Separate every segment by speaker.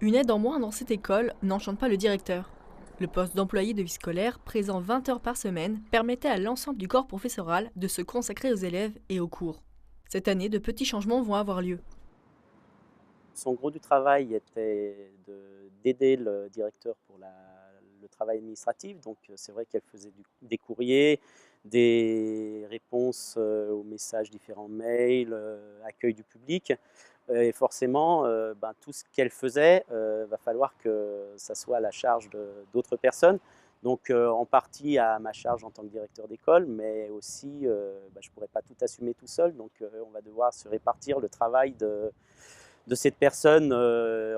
Speaker 1: Une aide en moins dans cette école n'enchante pas le directeur. Le poste d'employé de vie scolaire, présent 20 heures par semaine, permettait à l'ensemble du corps professoral de se consacrer aux élèves et aux cours. Cette année, de petits changements vont avoir lieu.
Speaker 2: Son gros du travail était d'aider le directeur pour le travail administratif. Donc c'est vrai qu'elle faisait des courriers, des réponses aux messages, différents mails, accueil du public. Et forcément, tout ce qu'elle faisait, va falloir que ça soit à la charge d'autres personnes. Donc en partie à ma charge en tant que directeur d'école, mais aussi je ne pourrais pas tout assumer tout seul. Donc on va devoir se répartir le travail de cette personne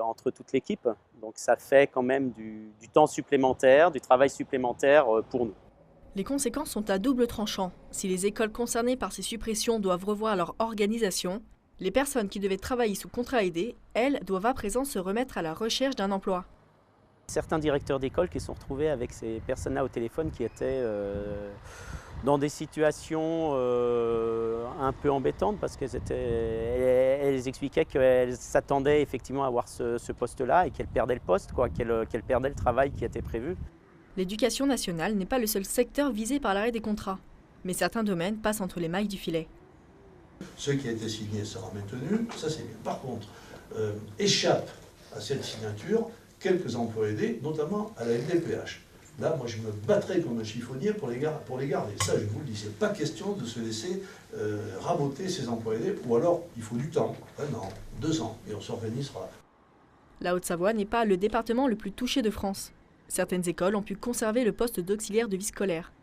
Speaker 2: entre toute l'équipe. Donc ça fait quand même du temps supplémentaire, du travail supplémentaire pour nous.
Speaker 1: Les conséquences sont à double tranchant. Si les écoles concernées par ces suppressions doivent revoir leur organisation, les personnes qui devaient travailler sous contrat aidé, elles, doivent à présent se remettre à la recherche d'un emploi.
Speaker 2: Certains directeurs d'école qui se sont retrouvés avec ces personnes-là au téléphone qui étaient dans des situations un peu embêtantes parce elles expliquaient qu'elles s'attendaient effectivement à avoir ce poste-là et qu'elles perdaient le poste, qu'elles perdaient le travail qui était prévu.
Speaker 1: L'éducation nationale n'est pas le seul secteur visé par l'arrêt des contrats, mais certains domaines passent entre les mailles du filet.
Speaker 3: Ce qui a été signé sera maintenu, ça c'est bien. Par contre, échappent à cette signature quelques emplois aidés, notamment à la MDPH. Là, moi, je me battrai comme un chiffonnier pour les garder. Ça, je vous le dis, c'est pas question de se laisser raboter ces emplois aidés, ou alors il faut du temps, 1 an, 2 ans, et on s'organisera.
Speaker 1: La Haute-Savoie n'est pas le département le plus touché de France. Certaines écoles ont pu conserver le poste d'auxiliaire de vie scolaire.